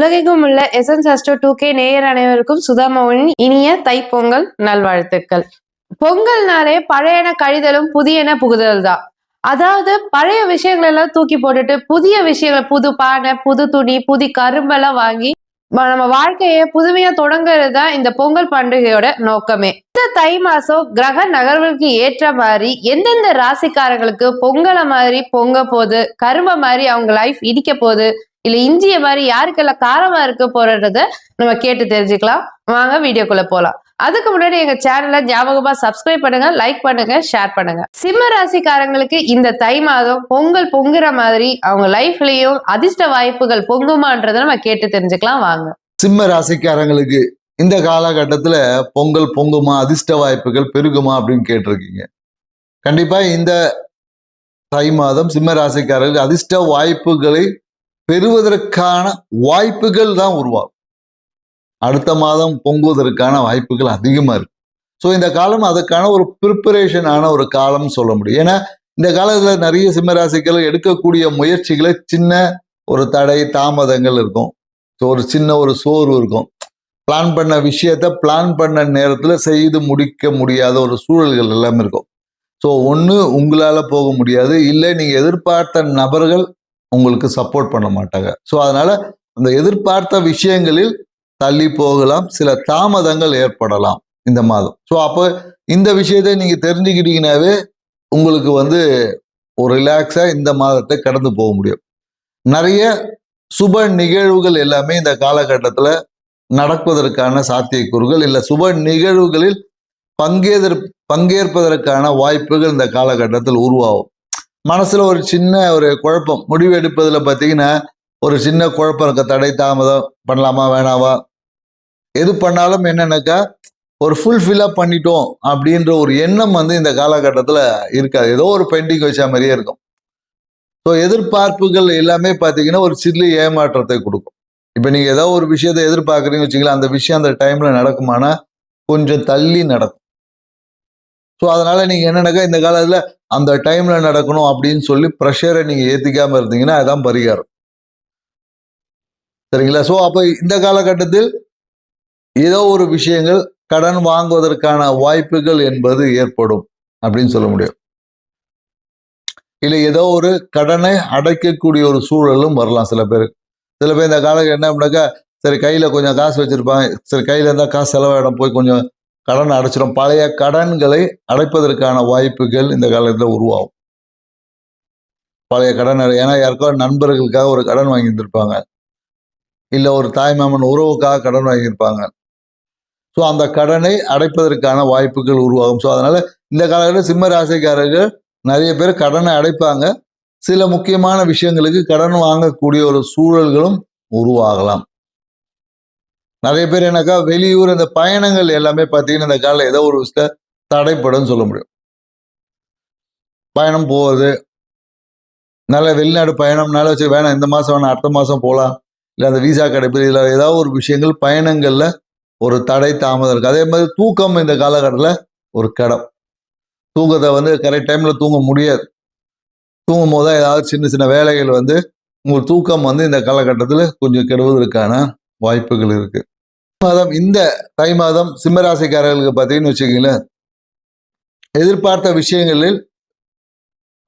உலகெங்கும் உள்ள essence astro 2K நேயர் அனைவருக்கும் சுதாமாவின் இனிய தைப்பொங்கல் நல்வாழ்த்துக்கள். பொங்கல்னாலே பழையன கழிதலும் புதியன புகுதல் தான். அதாவது பழைய விஷயங்கள் எல்லாம் தூக்கி போட்டுட்டு புதிய விஷயங்கள், புது பானை, புது துணி, புது கரும்பெல்லாம் வாங்கி நம்ம வாழ்க்கைய புதுமையா தொடங்குறது தான் இந்த பொங்கல் பண்டிகையோட நோக்கமே. இந்த தை மாசம் கிரக நகர்வுகளுக்கு ஏற்ற மாதிரி எந்தெந்த ராசிக்காரங்களுக்கு பொங்கலை மாதிரி பொங்க போகுது, கரும்பை மாதிரி அவங்க லைஃப் இடிக்க போகுது, இல்ல இஞ்சிய மாதிரி யாருக்கெல்லாம் காரமா இருக்க போறத நம்ம கேட்டு தெரிஞ்சுக்கலாம். வாங்க வீடியோக்குள்ள போலாம். அதுக்கு முன்னாடி எங்க சேனலை ஞாபகமா சப்ஸ்கிரைப் பண்ணுங்க, லைக் பண்ணுங்க, ஷேர் பண்ணுங்க. சிம்ம ராசிக்காரங்களுக்கு இந்த தை மாதம் பொங்கல் பொங்குற மாதிரி அவங்க லைஃப்லயும் அதிர்ஷ்ட வாய்ப்புகள் பொங்குமான்றதை நம்ம கேட்டு தெரிஞ்சுக்கலாம். வாங்க. சிம்ம ராசிக்காரங்களுக்கு இந்த காலகட்டத்துல பொங்கல் பொங்குமா, அதிர்ஷ்ட வாய்ப்புகள் பெருகுமா அப்படின்னு கேட்டிருக்கீங்க. கண்டிப்பா இந்த தை மாதம் சிம்ம ராசிக்காரர்களுக்கு அதிர்ஷ்ட வாய்ப்புகளை பெறுவதற்கான வாய்ப்புகள் தான் உருவாகும். அடுத்த மாதம் பொங்குவதற்கான வாய்ப்புகள் அதிகமா இருக்கு. ஸோ இந்த காலம் அதுக்கான ஒரு ப்ரிப்பரேஷன் ஆன ஒரு காலம்னு சொல்ல முடியும். ஏன்னா இந்த காலத்துல நிறைய சிம்மராசிகள் எடுக்கக்கூடிய முயற்சிகளை சின்ன ஒரு தடை தாமதங்கள் இருக்கும். ஸோ ஒரு சின்ன ஒரு சோர்வு இருக்கும். பிளான் பண்ண விஷயத்த பிளான் பண்ண நேரத்துல செய்து முடிக்க முடியாத ஒரு சூழல்கள் எல்லாமே இருக்கும். ஸோ ஒன்று உங்களால போக முடியாது, இல்லை நீங்க எதிர்பார்த்த நபர்கள் உங்களுக்கு சப்போர்ட் பண்ண மாட்டாங்க. ஸோ அதனால அந்த எதிர்பார்த்த விஷயங்களில் தள்ளி போகலாம், சில தாமதங்கள் ஏற்படலாம் இந்த மாதம். ஸோ அப்போ இந்த விஷயத்தை நீங்க தெரிஞ்சுக்கிட்டீங்கன்னாவே உங்களுக்கு ஒரு ரிலாக்ஸா இந்த மாதத்தை கடந்து போக முடியும். நிறைய சுப நிகழ்வுகள் எல்லாமே இந்த காலகட்டத்தில் நடப்பதற்கான சாத்தியக்கூறுகள், இல்லை சுப நிகழ்வுகளில் பங்கேற்பதற்கான வாய்ப்புகள் இந்த காலகட்டத்தில் உருவாகும். மனசுல ஒரு சின்ன ஒரு குழப்பம், முடிவு எடுப்பதுல பார்த்தீங்கன்னா ஒரு சின்ன குழப்பம் இருக்க, தடை தாமதம் பண்ணலாமா வேணாவா, எது பண்ணாலும் என்னன்னாக்கா ஒரு ஃபுல்ஃபில்லா பண்ணிட்டோம் அப்படின்ற ஒரு எண்ணம் இந்த காலகட்டத்தில் இருக்காது. ஏதோ ஒரு பெண்டிங் வச்ச மாதிரியே இருக்கும். ஸோ எதிர்பார்ப்புகள் எல்லாமே பார்த்தீங்கன்னா ஒரு சிறு ஏமாற்றத்தை கொடுக்கும். இப்போ நீங்க ஏதோ ஒரு விஷயத்தை எதிர்பார்க்குறீங்கன்னு வச்சுக்கலாம், அந்த விஷயம் அந்த டைம்ல நடக்குமானா கொஞ்சம் தள்ளி நடக்கும். ஸோ அதனால நீங்க என்னன்னாக்கா இந்த காலத்துல அந்த டைம்ல நடக்கணும் அப்படின்னு சொல்லி ப்ரெஷரை நீங்க ஏத்திக்காம இருந்தீங்கன்னா அதுதான் பரிகாரம். சரிங்களா? ஸோ அப்போ இந்த காலகட்டத்தில் ஏதோ ஒரு விஷயங்கள் கடன் வாங்குவதற்கான வாய்ப்புகள் என்பது ஏற்படும் அப்படின்னு சொல்ல முடியும். இல்லை ஏதோ ஒரு கடனை அடைக்கக்கூடிய ஒரு சூழலும் வரலாம் சில பேர் இந்த காலகட்டம் என்ன பண்ணாக்கா, சரி கையில கொஞ்சம் காசு வச்சிருப்பாங்க, சரி கையில இருந்தா காசு செலவாயிடம், போய் கொஞ்சம் கடன் அடைச்சிடும். பழைய கடன்களை அடைப்பதற்கான வாய்ப்புகள் இந்த காலத்தில் உருவாகும். பழைய கடன் ஏன்னா யாருக்கோ நண்பர்களுக்காக ஒரு கடன் வாங்கியிருந்திருப்பாங்க, இல்லை ஒரு தாய் மாமன் உறவுக்காக கடன் வாங்கியிருப்பாங்க. ஸோ அந்த கடனை அடைப்பதற்கான வாய்ப்புகள் உருவாகும். ஸோ அதனால இந்த காலகட்டத்தில் சிம்ம ராசிக்காரர்கள் நிறைய பேர் கடனை அடைப்பாங்க. சில முக்கியமான விஷயங்களுக்கு கடன் வாங்கக்கூடிய ஒரு சூழல்களும் உருவாகலாம். நிறைய பேர் என்னக்கா வெளியூர் இந்த பயணங்கள் எல்லாமே பார்த்தீங்கன்னா இந்த காலையில் ஏதோ ஒரு விஷயத்த தடைப்படும் சொல்ல முடியும். பயணம் போவது, நல்ல வெளிநாடு பயணம்னால வச்சு வேணாம், இந்த மாதம் வேணாம், அடுத்த மாதம் போகலாம், இல்லை அந்த விசா கிடைப்பது, இல்லை ஏதாவது ஒரு விஷயங்கள் பயணங்களில் ஒரு தடை தாமதம் இருக்கு. அதே மாதிரி தூக்கம் இந்த காலகட்டத்தில் ஒரு கடம். தூக்கத்தை கரெக்ட் டைமில் தூங்க முடியாது. தூங்கும் போது தான் ஏதாவது சின்ன சின்ன வேலைகள் உங்கள் தூக்கம் இந்த காலகட்டத்தில் கொஞ்சம் கெடுவதற்கான வாய்ப்புகள் இருக்கு. இந்த தை மாதம் சிம்மராசிக்காரர்களுக்கு பார்த்தீங்கன்னு வச்சுக்கீங்களேன், எதிர்பார்த்த விஷயங்களில்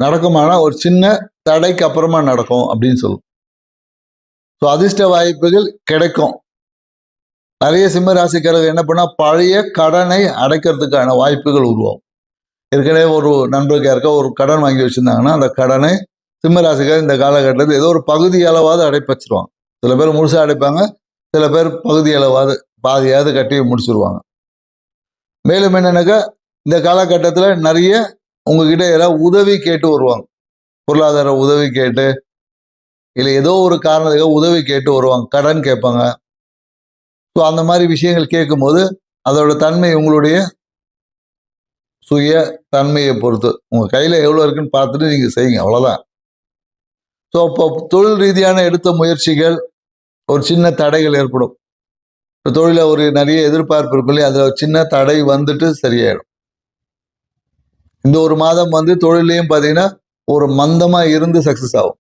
நடக்குமானா ஒரு சின்ன தடைக்கு அப்புறமா நடக்கும் அப்படின்னு சொல்லும். ஸோ அதிர்ஷ்ட வாய்ப்புகள் கிடைக்கும். நிறைய சிம்மராசிக்காரர்கள் என்ன பண்ணா பழைய கடனை அடைக்கிறதுக்கான வாய்ப்புகள் உருவாகும். ஏற்கனவே ஒரு நண்பருக்கு யாருக்கா ஒரு கடன் வாங்கி வச்சிருந்தாங்கன்னா அந்த கடனை சிம்மராசிக்காரர் இந்த காலகட்டத்தில் ஏதோ ஒரு பகுதி அளவாவது அடைப்பச்சிருவாங்க. சில பேர் முழுசா அடைப்பாங்க, சில பேர் பகுதி அளவாவது பாதியாவது கட்டி முடிச்சிருவாங்க. மேலும் என்னன்னாக்கா இந்த காலகட்டத்தில் நிறைய உங்ககிட்ட ஏதாவது உதவி கேட்டு வருவாங்க, பொருளாதார உதவி கேட்டு, இல்லை ஏதோ ஒரு காரணத்துக்காக உதவி கேட்டு வருவாங்க, கடன் கேட்பாங்க. ஸோ அந்த மாதிரி விஷயங்கள் கேட்கும்போது அதோட தன்மை உங்களுடைய சுய தன்மையை பொறுத்து உங்கள் கையில் எவ்வளோ இருக்குன்னு பார்த்துட்டு நீங்கள் செய்யுங்க, அவ்வளோதான். ஸோ இப்போ தொழில் ரீதியான எடுத்த முயற்சிகள் ஒரு சின்ன தடைகள் ஏற்படும். இப்போ தொழிலில் ஒரு நிறைய எதிர்பார்ப்பு இருக்கும் இல்லையா, அதில் சின்ன தடை சரியாயிடும். இந்த ஒரு மாதம் தொழிலையும் பார்த்தீங்கன்னா ஒரு மந்தமாக இருந்து சக்ஸஸ் ஆகும்.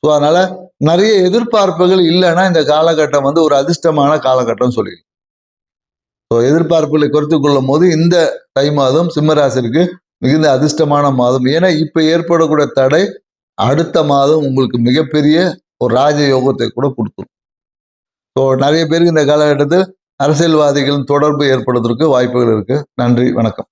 ஸோ அதனால் நிறைய எதிர்பார்ப்புகள் இல்லைன்னா இந்த காலகட்டம் வந்து ஒரு அதிர்ஷ்டமான காலகட்டம் சொல்லி. ஸோ எதிர்பார்ப்புகளை குறைத்து கொள்ளும் போது இந்த தை மாதம் சிம்மராசிற்கு மிகுந்த அதிர்ஷ்டமான மாதம். ஏன்னா இப்ப ஏற்படக்கூடிய தடை அடுத்த மாதம் உங்களுக்கு மிகப்பெரிய ஒரு ராஜ யோகத்தை கூட கொடுத்துரும். ஸோ நிறைய பேருக்கு இந்த காலகட்டத்தில் அரசியல்வாதிகளின் தொடர்பு ஏற்படுவதற்கு வாய்ப்புகள் இருக்கு. நன்றி, வணக்கம்.